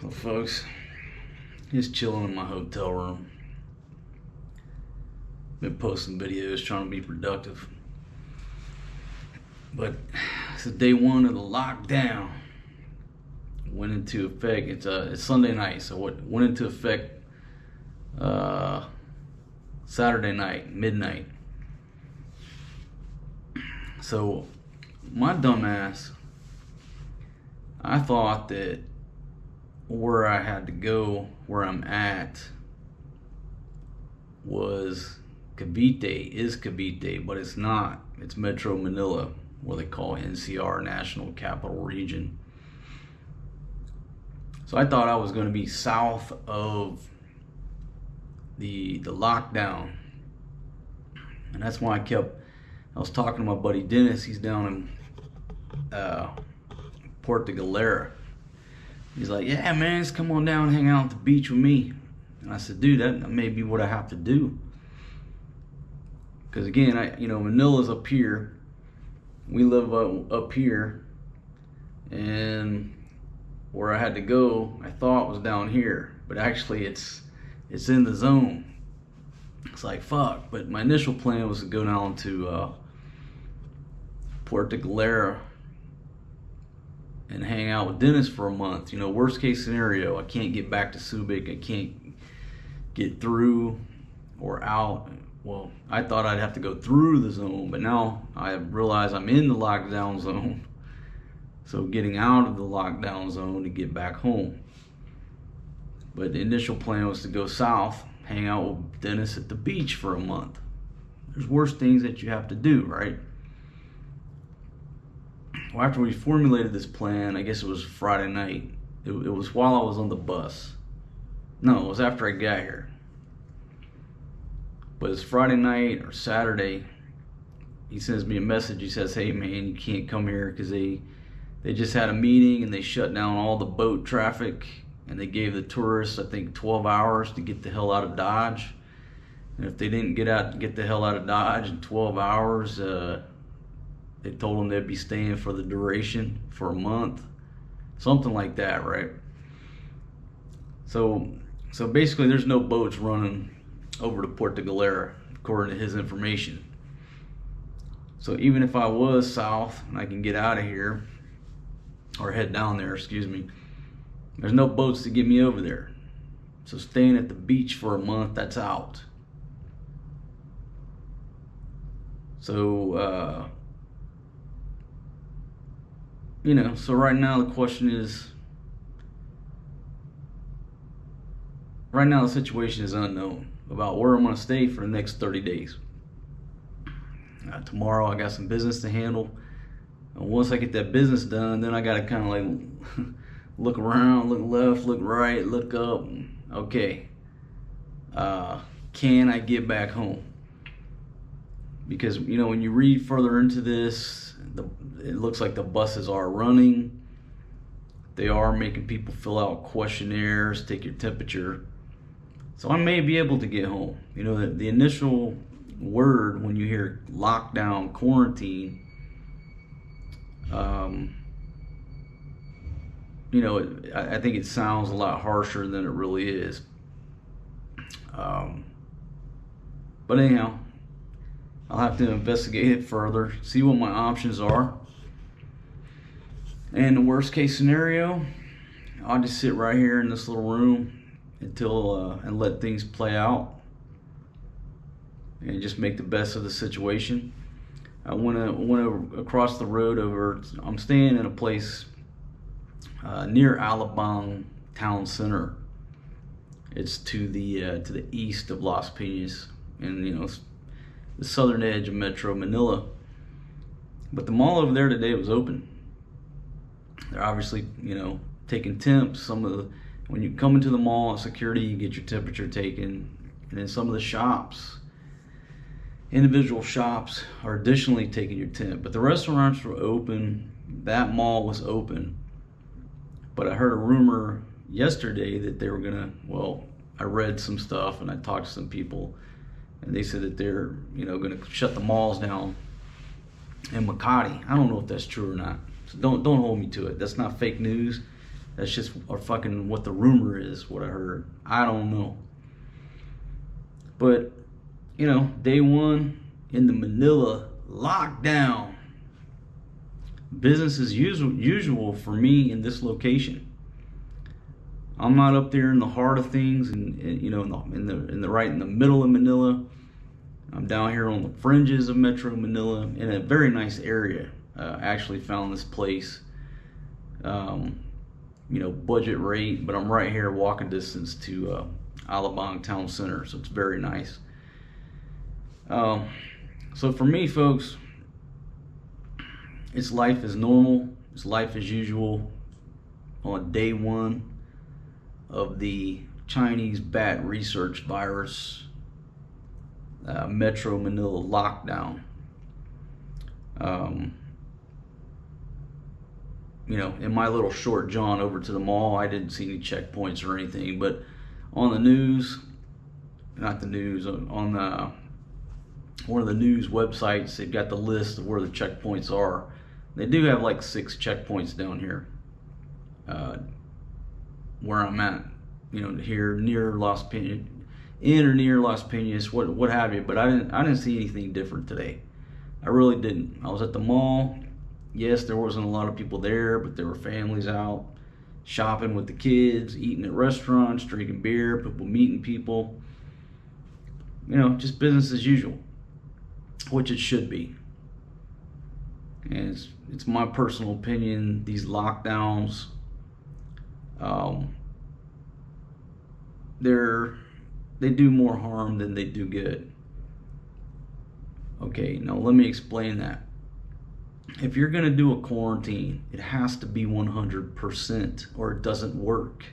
Well, folks, just chilling in my hotel room. Been posting videos, trying to be productive. But it's day one of the lockdown. Went into effect. It's Sunday night, so what went into effect Saturday night, midnight. So my dumbass, I thought that where I had to go, where I'm at, was Cavite, but it's not. It's Metro Manila, what they call NCR, National Capital Region. So I thought I was going to be south of the lockdown, and that's why I was talking to my buddy Dennis. He's down in Puerto Galera. He's like, yeah man, just come on down and hang out at the beach with me. And I said, dude, that may be what I have to do. Because again, Manila's up here. We live up here. And where I had to go, I thought was down here. But actually it's in the zone. It's like, fuck. But my initial plan was to go down to Puerto Galera and hang out with Dennis for a month. Worst case scenario, I can't get back to Subic. I can't get through or out. Well, I thought I'd have to go through the zone, but now I realize I'm in the lockdown zone. So getting out of the lockdown zone to get back home. But the initial plan was to go south, hang out with Dennis at the beach for a month. There's worse things that you have to do, right? Well, after we formulated this plan, I guess it was Friday night. It was while I was on the bus. No, it was after I got here. But it's Friday night or Saturday. He sends me a message. He says, hey man, you can't come here because they just had a meeting and they shut down all the boat traffic, and they gave the tourists, I think, 12 hours to get the hell out of Dodge. And if they didn't get the hell out of Dodge in 12 hours, they told them they'd be staying for the duration for a month, something like that, right? So basically, there's no boats running over to Puerto Galera, according to his information. So even if I was south and I can get out of here, or head down there, excuse me, there's no boats to get me over there. So staying at the beach for a month, that's out. So so right now the question is, right now the situation is unknown about where I'm going to stay for the next 30 days. Tomorrow I got some business to handle. And once I get that business done, then I got to kind of like look around, look left, look right, look up. Okay, can I get back home? Because when you read further into this, it looks like the buses are running. They are making people fill out questionnaires, take your temperature. So I may be able to get home. The initial word when you hear lockdown, quarantine, I think it sounds a lot harsher than it really is. But anyhow, I'll have to investigate it further, see what my options are. And the worst case scenario, I'll just sit right here in this little room until and let things play out and just make the best of the situation. I went across the road over. I'm staying in a place near Alabang Town Center. It's to the east of Las Piñas, and the southern edge of Metro Manila. But the mall over there today was open. They're obviously, taking temps. When you come into the mall, security, you get your temperature taken, and then some of the shops, individual shops, are additionally taking your temp. But the restaurants were open. That mall was open. But I heard a rumor yesterday that they were gonna. Well, I read some stuff and I talked to some people, and they said that they're gonna shut the malls down in Makati. I don't know if that's true or not. So don't hold me to it. That's not fake news. That's just or fucking what the rumor is, what I heard. I don't know. But, you know, day one in the Manila lockdown. Business as usual for me in this location. I'm not up there in the heart of things, and you know, in the right in the middle of Manila. I'm down here on the fringes of Metro Manila in a very nice area. I actually found this place, you know, budget rate, but I'm right here walking distance to Alabang Town Center, so it's very nice. So for me, folks, it's life as normal. It's life as usual on day one of the Chinese bat research virus Metro Manila lockdown. You know, in my little short jaunt over to the mall, I didn't see any checkpoints or anything, but on the news, not the news, on one of the news websites, they've got the list of where the checkpoints are. They do have like 6 checkpoints down here, where I'm at, you know, here near Las Piñas, in or near Las Piñas, what have you. But I didn't see anything different today. I really didn't. I was at the mall. Yes, there wasn't a lot of people there, but there were families out shopping with the kids, eating at restaurants, drinking beer, people meeting people. You know, just business as usual, which it should be. And it's my personal opinion, these lockdowns, they do more harm than they do good. Okay, now let me explain that. If you're gonna do a quarantine, it has to be 100% or it doesn't work.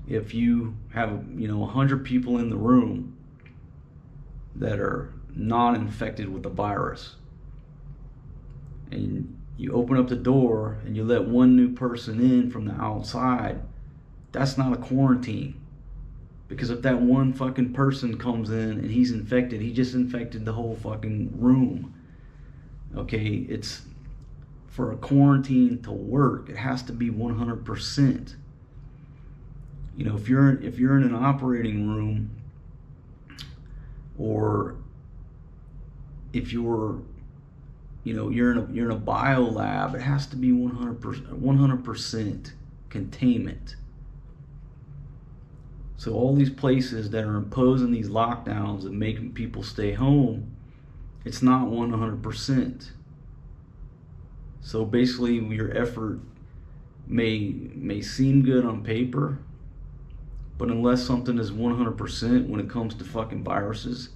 If you have, you know, 100 people in the room that are not infected with the virus, and you open up the door and you let one new person in from the outside, that's not a quarantine. Because if that one fucking person comes in and he's infected, he just infected the whole fucking room. Okay, it's for a quarantine to work, it has to be 100%. You know, if you're in an operating room, or if you're in a bio lab, it has to be 100% containment. So all these places that are imposing these lockdowns and making people stay home, it's not 100%. So basically, your effort may seem good on paper, but unless something is 100% when it comes to fucking viruses,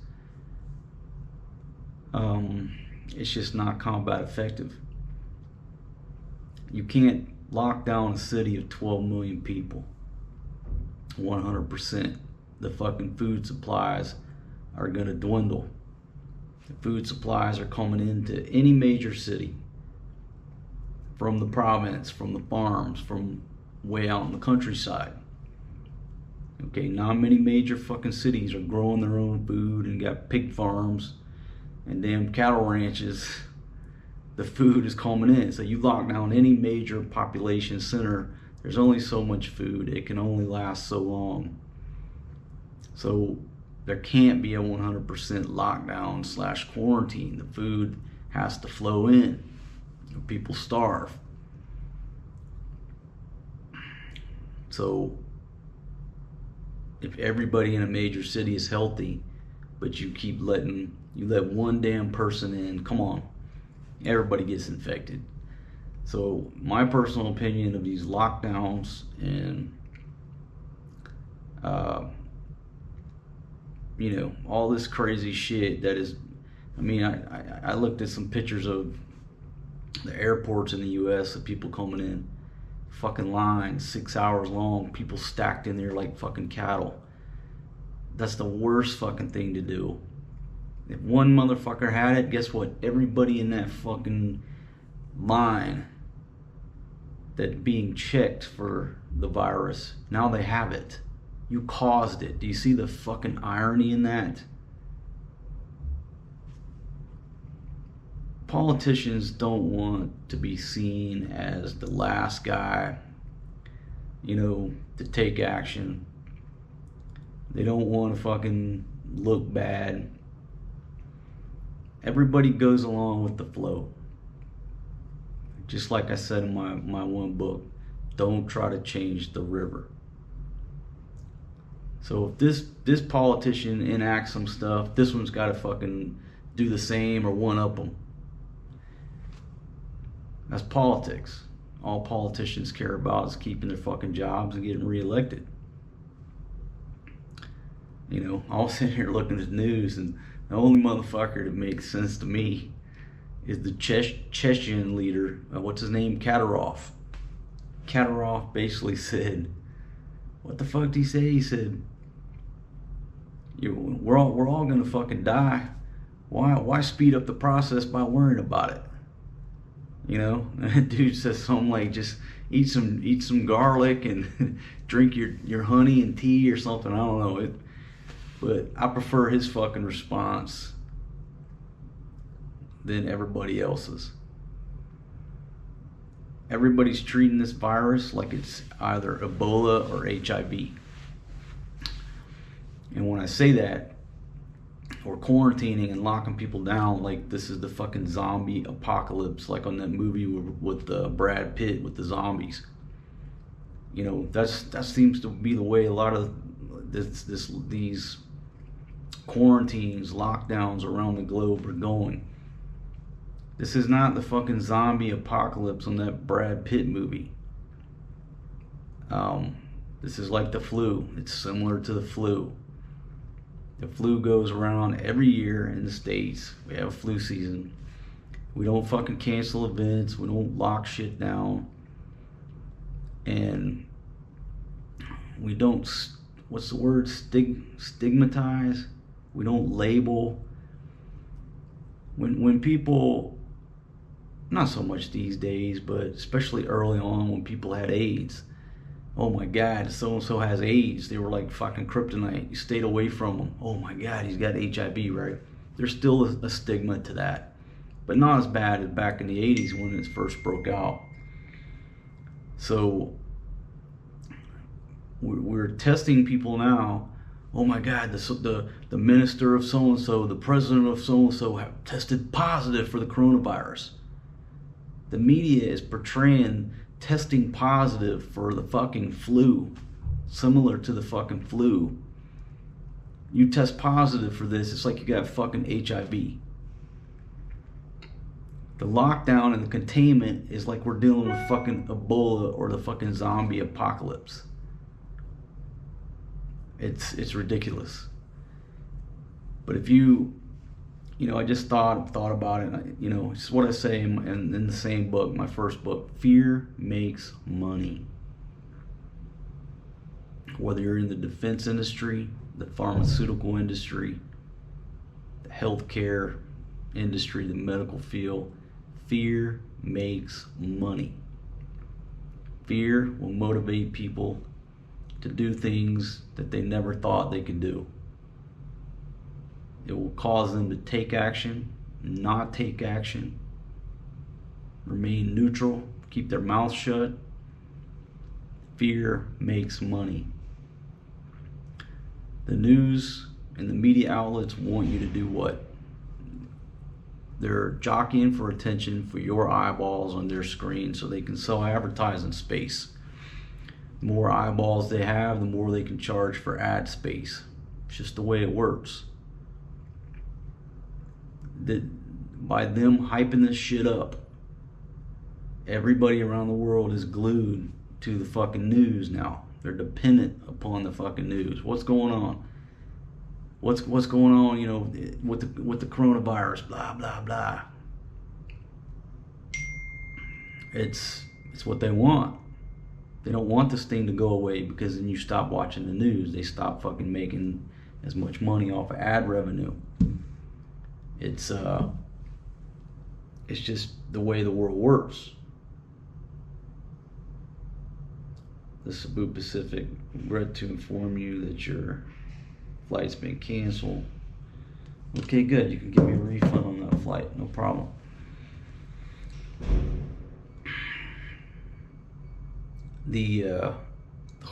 it's just not combat effective. You can't lock down a city of 12 million people 100%. The fucking food supplies are gonna dwindle. The food supplies are coming into any major city, from the province, from the farms, from way out in the countryside. Okay, not many major fucking cities are growing their own food and got pig farms and damn cattle ranches. The food is coming in. So you lock down any major population center, there's only so much food. It can only last so long. So there can't be a 100% lockdown / quarantine. The food has to flow in. People starve. So if everybody in a major city is healthy, but you let one damn person in, come on, everybody gets infected. So my personal opinion of these lockdowns and you know, all this crazy shit that is, I mean, I looked at some pictures of the airports in the US of people coming in, fucking lines 6 hours long, people stacked in there like fucking cattle. That's the worst fucking thing to do. If one motherfucker had it, guess what? Everybody in that fucking line that being checked for the virus, now they have it. You caused it. Do you see the fucking irony in that? Politicians don't want to be seen as the last guy you know, to take action. They don't want to fucking look bad. Everybody goes along with the flow. Just like I said in my one book, don't try to change the river. So if this politician enacts some stuff, this one's got to fucking do the same or one up them. That's politics. All politicians care about is keeping their fucking jobs and getting reelected. You know, I was sitting here looking at the news, and the only motherfucker that makes sense to me is the Chechen leader. What's his name? Kadyrov. Kadyrov basically said, what the fuck did he say? He said, we're all gonna fucking die. Why speed up the process by worrying about it? You know, and that dude says something like, just eat some garlic and drink your honey and tea or something. I don't know. But I prefer his fucking response than everybody else's. Everybody's treating this virus like it's either Ebola or HIV. And when I say that, or quarantining and locking people down like this is the fucking zombie apocalypse, like on that movie with Brad Pitt with the zombies. You know, that seems to be the way a lot of these quarantines, lockdowns around the globe are going. This is not the fucking zombie apocalypse on that Brad Pitt movie. This is like the flu. It's similar to the flu. The flu goes around every year in the States. We have a flu season. We don't fucking cancel events. We don't lock shit down. And we don't, what's the word? Stigmatize. We don't label. When people, not so much these days, but especially early on when people had AIDS. Oh my God, so-and-so has AIDS. They were like fucking kryptonite. You stayed away from them. Oh my God, he's got HIV, right? There's still a stigma to that. But not as bad as back in the 80s when it first broke out. So we're testing people now. Oh my God, the minister of so-and-so, the president of so-and-so have tested positive for the coronavirus. The media is portraying testing positive for the fucking flu, similar to the fucking flu. You test positive for this, it's like you got fucking HIV. The lockdown and the containment is like we're dealing with fucking Ebola or the fucking zombie apocalypse. It's ridiculous. But if you know, I just thought about it. You know, it's what I say in the same book, my first book. Fear makes money. Whether you're in the defense industry, the pharmaceutical industry, the healthcare industry, the medical field, fear makes money. Fear will motivate people to do things that they never thought they could do. It will cause them to take action, not take action, remain neutral, keep their mouth shut. Fear makes money. The news and the media outlets want you to do what? They're jockeying for attention for your eyeballs on their screen so they can sell advertising space. The more eyeballs they have, the more they can charge for ad space. It's just the way it works. That by them hyping this shit up, everybody around the world is glued to the fucking news now. They're dependent upon the fucking news. What's going on? What's going on, you know, with the coronavirus, blah blah blah. It's what they want. They don't want this thing to go away, because then you stop watching the news. They stop fucking making as much money off of ad revenue. It's just the way the world works. The Cebu Pacific regret to inform you that your flight's been canceled. Okay, good. You can give me a refund on that flight. No problem. The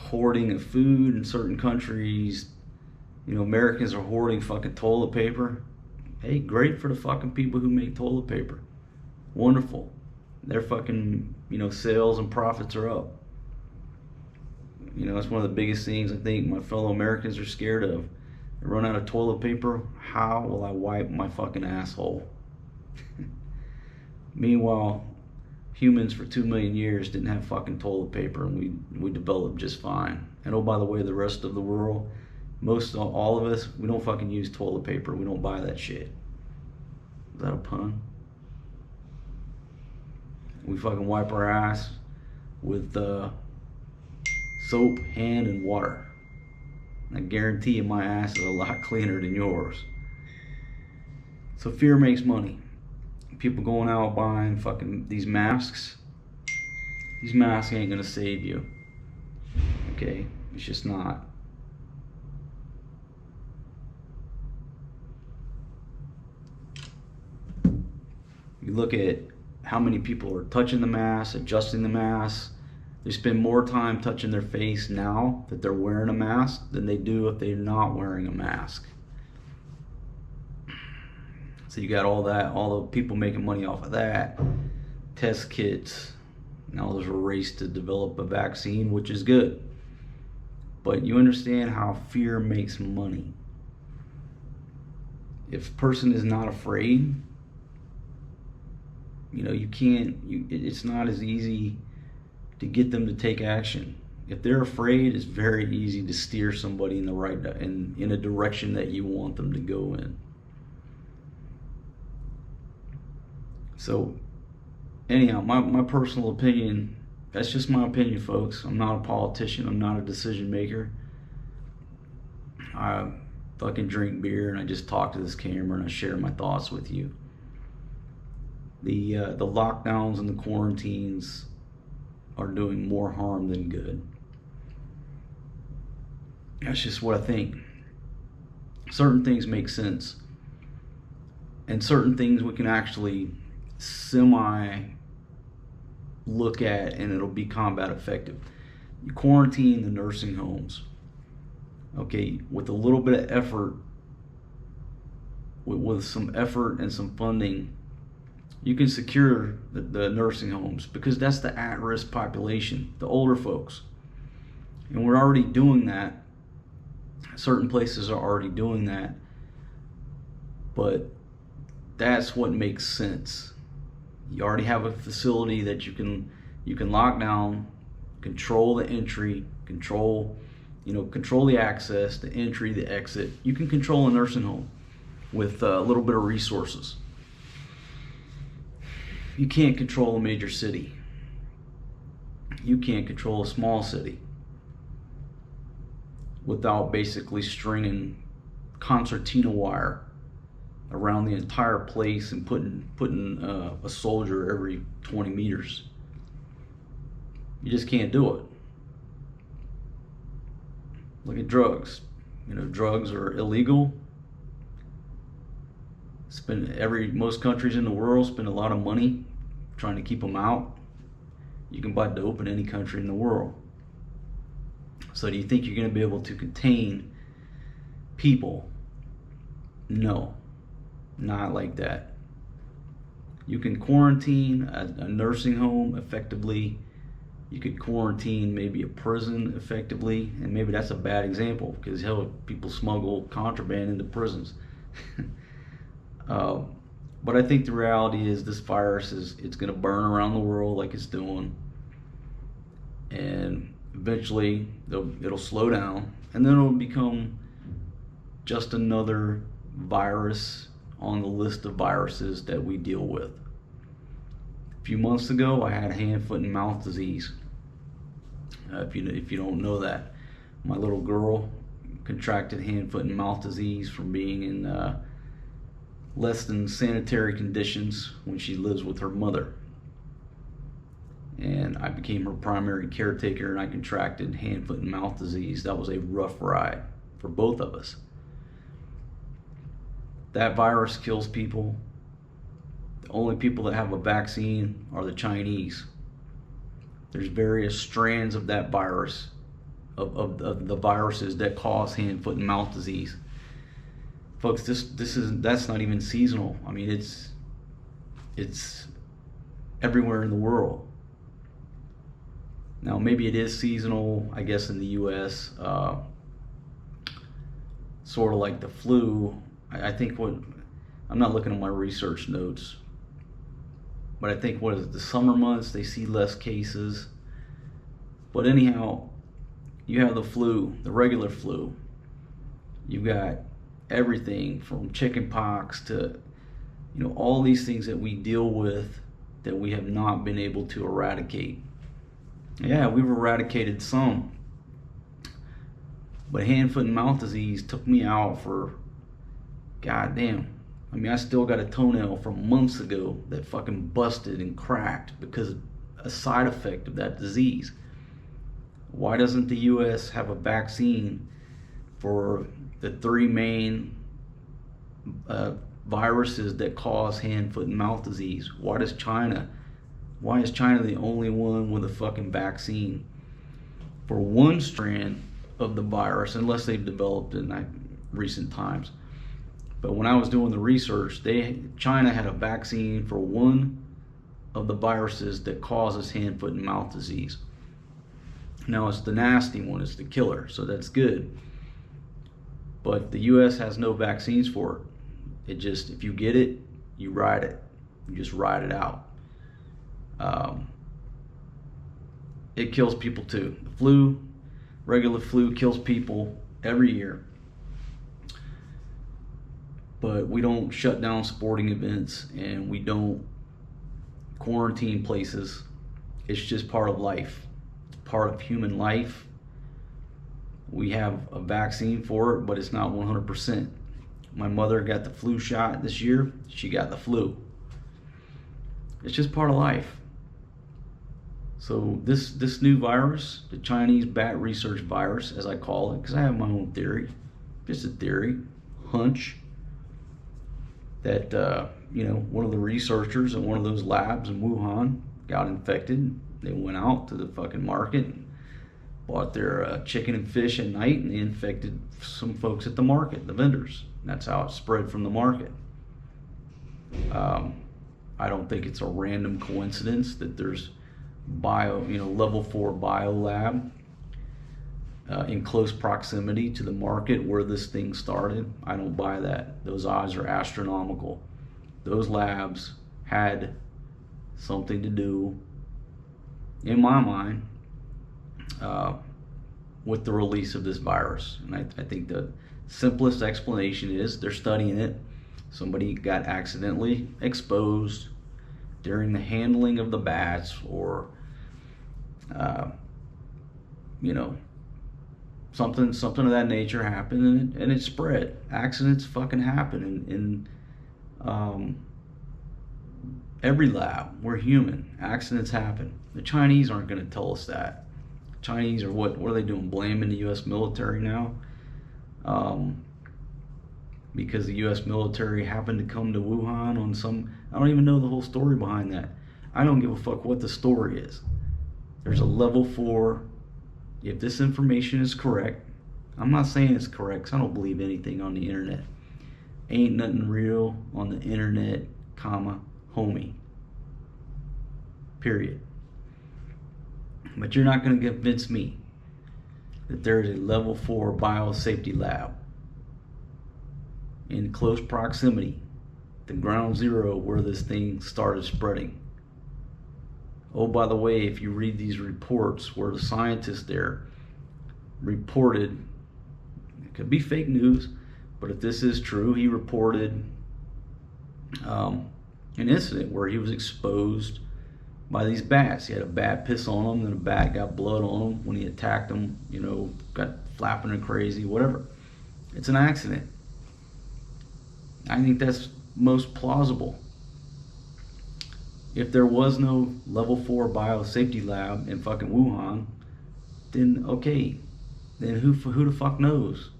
hoarding of food in certain countries. You know, Americans are hoarding fucking toilet paper. Hey, great for the fucking people who make toilet paper. Wonderful. Their fucking, you know, sales and profits are up. You know, that's one of the biggest things I think my fellow Americans are scared of. I run out of toilet paper, how will I wipe my fucking asshole? Meanwhile, humans for 2 million years didn't have fucking toilet paper, and we developed just fine. And oh, by the way, the rest of the world, all of us, we don't fucking use toilet paper. We don't buy that shit. Is that a pun? We fucking wipe our ass with soap, hand, and water. I guarantee you my ass is a lot cleaner than yours. So fear makes money. People going out buying fucking these masks. These masks ain't gonna save you. Okay? It's just not. You look at how many people are touching the mask, adjusting the mask. They spend more time touching their face now that they're wearing a mask than they do if they're not wearing a mask. So you got all that, all the people making money off of that. Test kits. Now there's a race to develop a vaccine, which is good. But you understand how fear makes money. If a person is not afraid, you know, it's not as easy to get them to take action. If they're afraid, it's very easy to steer somebody in the right in a direction that you want them to go in. So anyhow, my personal opinion, that's just my opinion, folks. I'm not a politician. I'm not a decision maker. I fucking drink beer and I just talk to this camera and I share my thoughts with you. The lockdowns and the quarantines are doing more harm than good. That's just what I think. Certain things make sense, and certain things we can actually semi look at and it'll be combat effective. You quarantine the nursing homes, okay, with a little bit of effort, with some effort and some funding, you can secure the nursing homes, because that's the at-risk population, the older folks. And we're already doing that. Certain places are already doing that. But that's what makes sense. You already have a facility that you can lock down, control the entry, control the access, the entry, the exit. You can control a nursing home with a little bit of resources. You can't control a major city. You can't control a small city without basically stringing concertina wire around the entire place and putting a soldier every 20 meters. You just can't do it. Look at drugs. You know, drugs are illegal. Most countries in the world spend a lot of money trying to keep them out. You can buy dope in any country in the world. So do you think you're going to be able to contain people? No, not like that. You can quarantine a nursing home effectively. You could quarantine maybe a prison effectively, and maybe that's a bad example because hell, people smuggle contraband into prisons. But I think the reality is this virus it's going to burn around the world like it's doing, and eventually it'll slow down, and then it'll become just another virus on the list of viruses that we deal with. A few months ago, I had hand, foot, and mouth disease. If you don't know that, my little girl contracted hand, foot, and mouth disease from being in less than sanitary conditions when she lives with her mother. And I became her primary caretaker, and I contracted hand, foot, and mouth disease. That was a rough ride for both of us. That virus kills people. The only people that have a vaccine are the Chinese. There's various strands of that virus of the viruses that cause hand, foot, and mouth disease. Folks, that's not even seasonal. I mean, it's everywhere in the world. Now, maybe it is seasonal, I guess, in the U.S., sort of like the flu. I think I'm not looking at my research notes, but I think the summer months, they see less cases. But anyhow, you have the flu, the regular flu. You've got everything from chicken pox to, all these things that we deal with that we have not been able to eradicate. Yeah, we've eradicated some, but hand, foot, and mouth disease took me out for, goddamn. I mean, I still got a toenail from months ago that fucking busted and cracked because of a side effect of that disease. Why doesn't the U.S. have a vaccine for the 3 main viruses that cause hand, foot, and mouth disease? Why is China the only one with a fucking vaccine for one strand of the virus, unless they've developed it in recent times? But when I was doing the research, China had a vaccine for one of the viruses that causes hand, foot, and mouth disease. Now, it's the nasty one, it's the killer, so that's good. But the U.S. has no vaccines for it. If you get it, you ride it. You just ride it out. It kills people too. The flu, regular flu, kills people every year. But we don't shut down sporting events and we don't quarantine places. It's just part of life. It's part of human life. We have a vaccine for it, but it's not 100%. My mother got the flu shot this year. She got the flu. It's just part of life. So this new virus, the Chinese bat research virus, as I call it, because I have my own theory, just a theory, hunch, that one of the researchers in one of those labs in Wuhan got infected. They went out to the fucking market and bought their chicken and fish at night, and they infected some folks at the market, the vendors. And that's how it spread from the market. I don't think it's a random coincidence that there's level 4 bio lab in close proximity to the market where this thing started. I don't buy that. Those odds are astronomical. Those labs had something to do, in my mind, with the release of this virus. And I think the simplest explanation is they're studying it. Somebody got accidentally exposed during the handling of the bats, or something of that nature happened, and it spread. Accidents fucking happen in every lab. We're human. Accidents happen. The Chinese aren't going to tell us that. Chinese are what are they doing? Blaming the U.S. military now? Because the U.S. military happened to come to Wuhan on some, I don't even know the whole story behind that. I don't give a fuck what the story is. There's a level 4. If this information is correct, I'm not saying it's correct because I don't believe anything on the internet. Ain't nothing real on the internet, homie. Period. But you're not going to convince me that there is a level 4 biosafety lab in close proximity to ground zero where this thing started spreading. Oh, by the way, if you read these reports where the scientists there reported, it could be fake news, but if this is true, he reported an incident where he was exposed by these bats. He had a bat piss on him, and a bat got blood on him when he attacked him, got flapping and crazy, whatever. It's an accident. I think that's most plausible. If there was no level 4 biosafety lab in fucking Wuhan, then okay. Then who the fuck knows?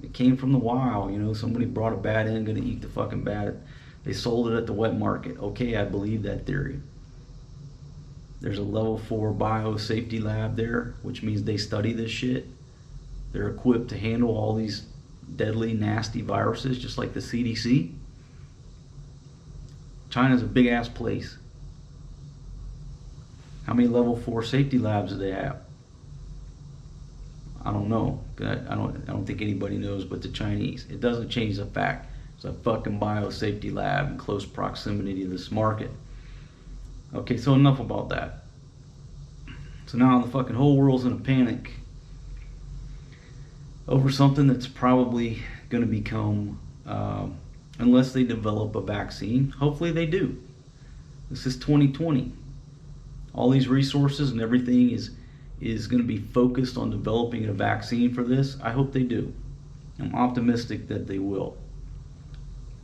It came from the wild, somebody brought a bat in, gonna eat the fucking bat. They sold it at the wet market. Okay, I believe that theory. There's a level 4 biosafety lab there, which means they study this shit. They're equipped to handle all these deadly, nasty viruses, just like the CDC. China's a big ass place. How many level 4 safety labs do they have? I don't know. I don't think anybody knows but the Chinese. It doesn't change the fact it's a fucking biosafety lab in close proximity to this market. Okay, so enough about that. So now the fucking whole world's in a panic over something that's probably going to become, unless they develop a vaccine, hopefully they do. This is 2020. All these resources and everything is going to be focused on developing a vaccine for this. I hope they do. I'm optimistic that they will.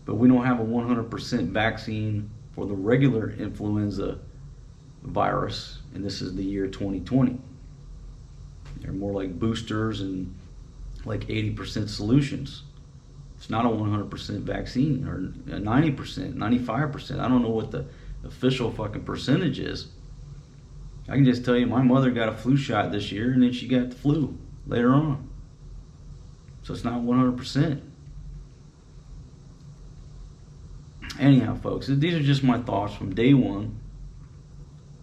But we don't have a 100% vaccine for the regular influenza virus, and this is the year 2020. They're more like boosters and like 80% solutions. It's not a 100% vaccine, or a 90%, 95%. I don't know what the official fucking percentage is. I can just tell you my mother got a flu shot this year, and then she got the flu later on. So it's not 100%. Anyhow, folks, these are just my thoughts from day one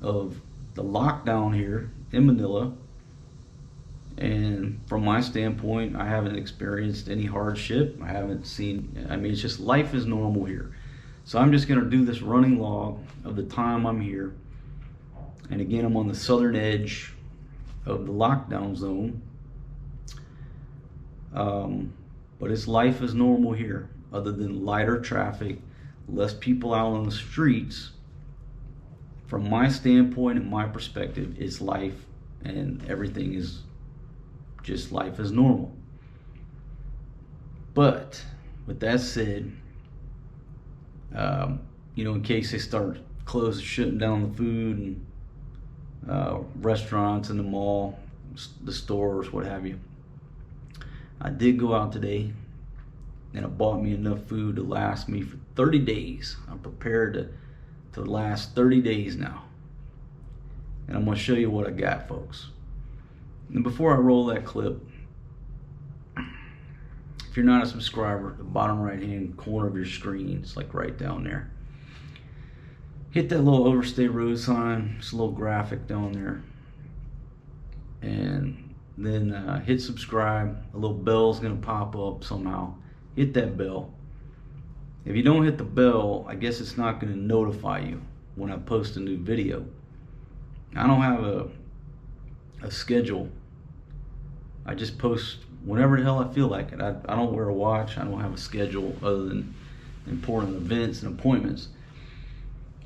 of the lockdown here in Manila. And from my standpoint, I haven't experienced any hardship. I haven't seen, I mean, it's just life is normal here. So I'm just going to do this running log of the time I'm here. And again, I'm on the southern edge of the lockdown zone. But it's life is normal here, other than lighter traffic, less people out on the streets. From my standpoint and my perspective, it's life, and everything is just life as normal. But with that said, you know, in case they start shutting down the food and restaurants and the mall, the stores, what have you, I did go out today and it bought me enough food to last me for 30 days. I'm prepared to last 30 days now. And I'm going to show you what I got, folks. And before I roll that clip, if you're not a subscriber, the bottom right hand corner of your screen, it's like right down there. Hit that little overstay road sign, it's a little graphic down there. And then hit subscribe. A little bell's gonna pop up somehow. Hit that bell. If you don't hit the bell, I guess it's not gonna notify you when I post a new video. I don't have a schedule. I just post whenever the hell I feel like it. I don't wear a watch. I don't have a schedule other than important events and appointments.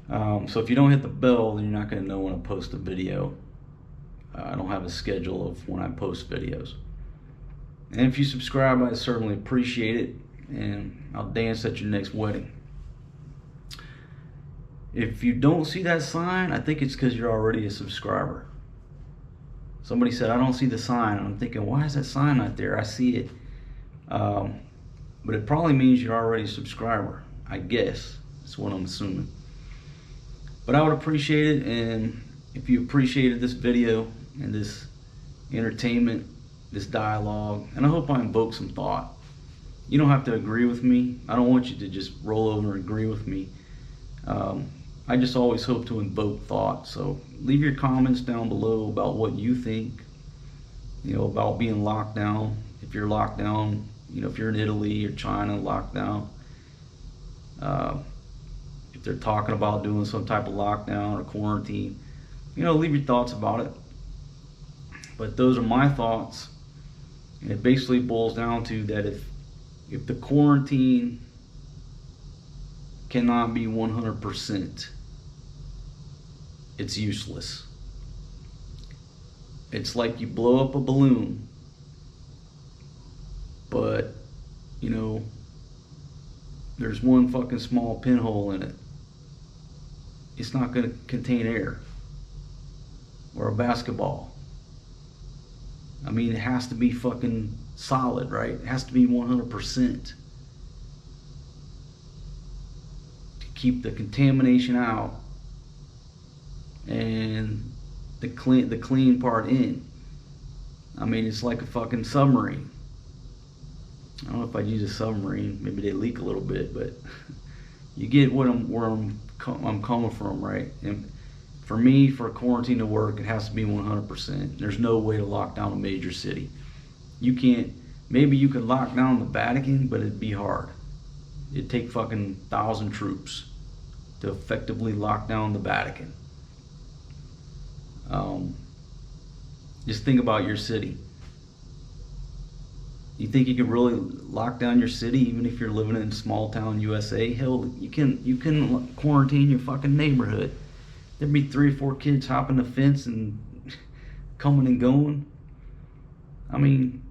So if you don't hit the bell, then you're not going to know when I post a video. I don't have a schedule of when I post videos. And if you subscribe, I certainly appreciate it. And I'll dance at your next wedding. If you don't see that sign, I think it's because you're already a subscriber. Somebody said, I don't see the sign. I'm thinking, why is that sign not there? I see it. But it probably means you're already a subscriber. I guess. That's what I'm assuming. But I would appreciate it. And if you appreciated this video and this entertainment, this dialogue, and I hope I invoke some thought. You don't have to agree with me. I don't want you to just roll over and agree with me. I just always hope to invoke thought. So leave your comments down below about what you think, you know, about being locked down. If you're locked down, you know, if you're in Italy or China, locked down. If they're talking about doing some type of lockdown or quarantine, you know, leave your thoughts about it. But those are my thoughts. And it basically boils down to that if the quarantine cannot be 100%, it's useless. It's like you blow up a balloon, but you know, there's one fucking small pinhole in it. It's not going to contain air. Or a basketball. I mean, it has to be fucking solid, right? It has to be 100% to keep the contamination out and the clean part in. I mean, it's like a fucking submarine. I don't know if I'd use a submarine. Maybe they leak a little bit, but you get where I'm coming from, right? And for me, for a quarantine to work, it has to be 100%. There's no way to lock down a major city. You can't. Maybe you could lock down the Vatican, but it'd be hard. It'd take fucking 1,000 troops to effectively lock down the Vatican. Just think about your city. You think you can really lock down your city even if you're living in small town USA? Hell, you can quarantine your fucking neighborhood. There'd be 3 or 4 kids hopping the fence and coming and going. I mean,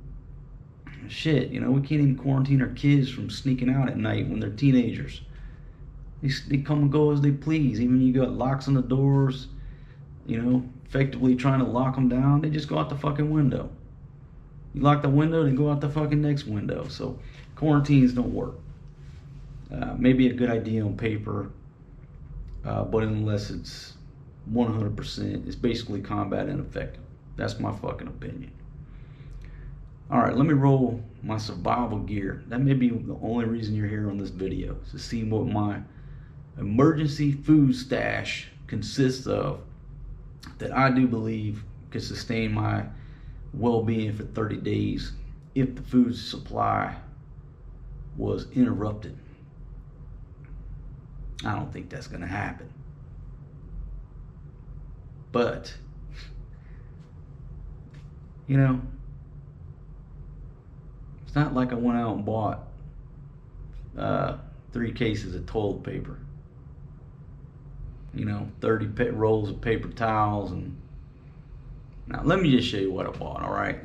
shit, you know, we can't even quarantine our kids from sneaking out at night when they're teenagers. They come and go as they please. Even you got locks on the doors, you know, effectively trying to lock them down. They just go out the fucking window. You lock the window, they go out the fucking next window. So quarantines don't work. Maybe a good idea on paper, but unless it's 100%, it's basically combat ineffective. That's my fucking opinion. Alright, let me roll my survival gear. That may be the only reason you're here on this video, is to see what my emergency food stash consists of that I do believe could sustain my well-being for 30 days if the food supply was interrupted. I don't think that's gonna happen, but you know, it's not like I went out and bought 3 cases of toilet paper, you know, 30 rolls of paper towels. And now let me just show you what I bought. All right,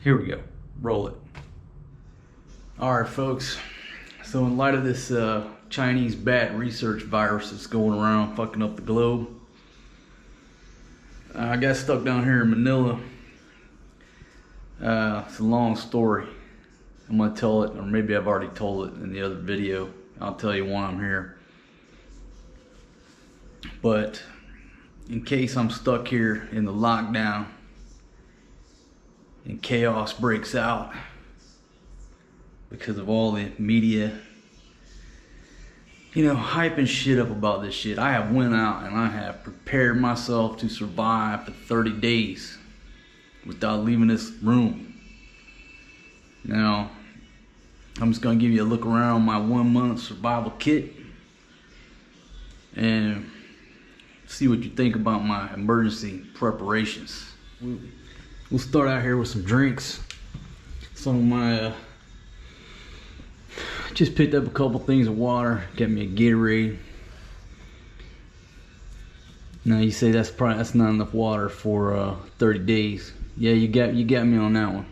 here we go, roll it. All right, folks, so in light of this Chinese bat research virus that's going around fucking up the globe, I got stuck down here in Manila. It's a long story. I'm gonna tell it, or maybe I've already told it in the other video. I'll tell you why I'm here. But in case I'm stuck here in the lockdown and chaos breaks out because of all the media, you know, hyping shit up about this shit, I have went out and I have prepared myself to survive for 30 days without leaving this room. Now, I'm just gonna give you a look around my 1-month survival kit and see what you think about my emergency preparations. We'll start out here with some drinks. Some of my just picked up a couple things of water. Got me a Gatorade. Now you say that's not enough water for 30 days. Yeah, you got me on that one.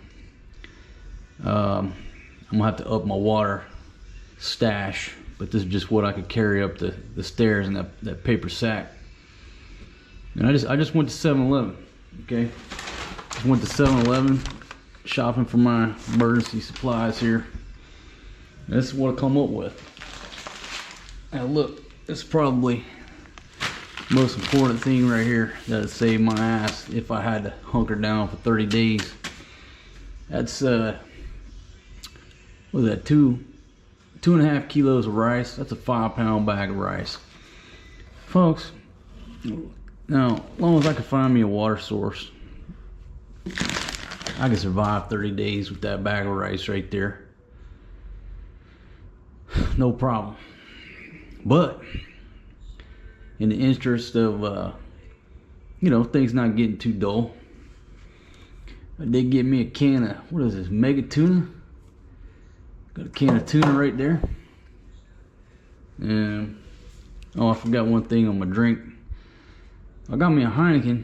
I'm gonna have to up my water stash, but this is just what I could carry up the stairs in that paper sack. And I just went to 7-Eleven, okay? Just went to 7-Eleven, shopping for my emergency supplies here. And this is what I come up with. Now look, it's probably the most important thing right here that would save my ass if I had to hunker down for 30 days. That's what is that, 2.5 kilos of rice. That's a 5-pound bag of rice, folks. Now, as long as I can find me a water source, I can survive 30 days with that bag of rice right there. No problem. But in the interest of you know, things not getting too dull, I did get me a can of, what is this, mega tuna? Got a can of tuna right there. And oh, I forgot one thing on my drink. I got me a Heineken,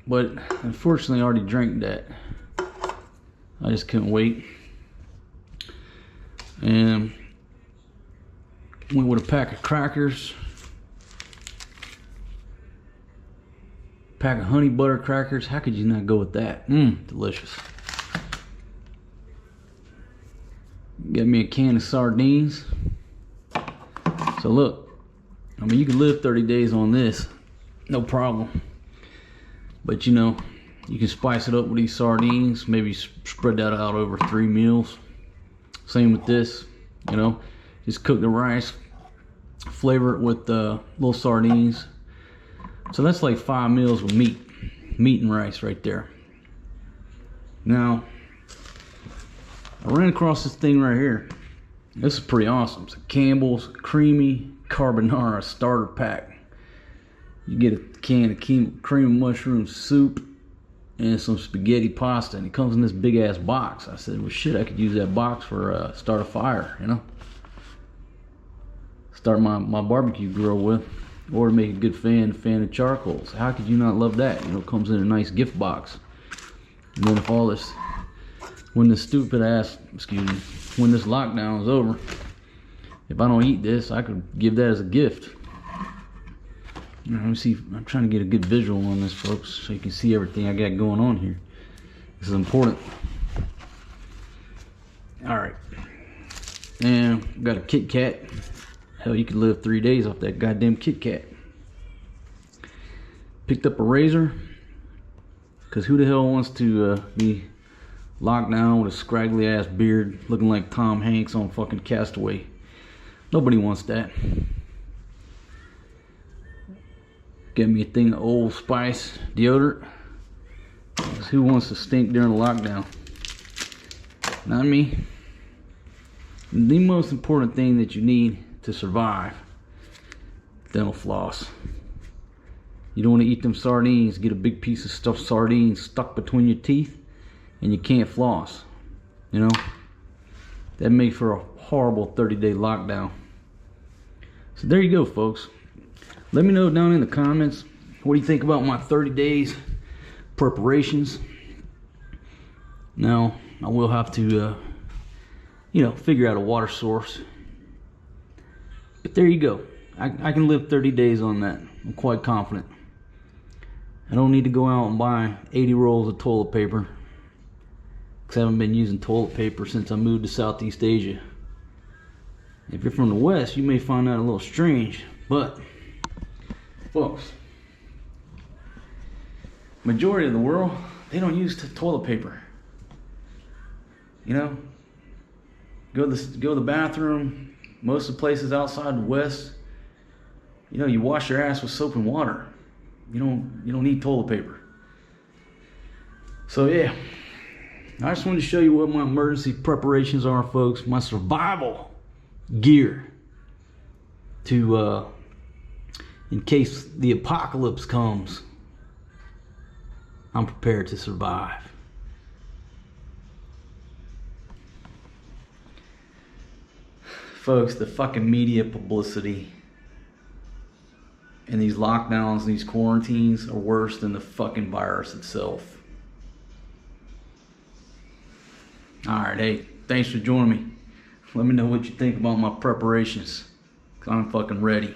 but unfortunately I already drank that. I just couldn't wait. And went with a pack of crackers. Pack of honey butter crackers. How could you not go with that? Delicious. Got me a can of sardines. So look, I mean, you can live 30 days on this, no problem. But you know, you can spice it up with these sardines, maybe spread that out over 3 meals. Same with this, you know, just cook the rice, flavor it with little sardines. So that's like 5 meals with meat and rice right there. Now, I ran across this thing right here. This is pretty awesome. It's a Campbell's Creamy Carbonara Starter Pack. You get a can of cream of mushroom soup and some spaghetti pasta, and it comes in this big ass box. I said, well shit, I could use that box for start a fire, you know, start my barbecue grill with, or to make a good fan of charcoals. How could you not love that? You know, it comes in a nice gift box. And then if all this, when this when this lockdown is over, if I don't eat this, I could give that as a gift. Let me see, I'm trying to get a good visual on this, folks, so you can see everything I got going on here. This is important. Alright. And got a Kit Kat. Hell, you could live 3 days off that goddamn Kit Kat. Picked up a razor, because who the hell wants to be locked down with a scraggly ass beard looking like Tom Hanks on fucking Castaway? Nobody wants that. Get me a thing of Old Spice deodorant. Who wants to stink during the lockdown? Not me. The most important thing that you need to survive: dental floss. You don't want to eat them sardines, get a big piece of stuffed sardines stuck between your teeth, and you can't floss. You know? That makes for a horrible 30-day lockdown. So there you go, folks. Let me know down in the comments, what do you think about my 30 days preparations? Now, I will have to, you know, figure out a water source. But there you go. I can live 30 days on that. I'm quite confident. I don't need to go out and buy 80 rolls of toilet paper, because I haven't been using toilet paper since I moved to Southeast Asia. If you're from the West, you may find that a little strange, but folks, majority of the world, they don't use toilet paper. You know, go to the bathroom. Most of the places outside the West, you know, you wash your ass with soap and water. You don't need toilet paper. So yeah, I just wanted to show you what my emergency preparations are, folks. My survival gear to in case the apocalypse comes, I'm prepared to survive. Folks, the fucking media publicity and these lockdowns and these quarantines are worse than the fucking virus itself. Alright, hey, thanks for joining me. Let me know what you think about my preparations, 'cause I'm fucking ready.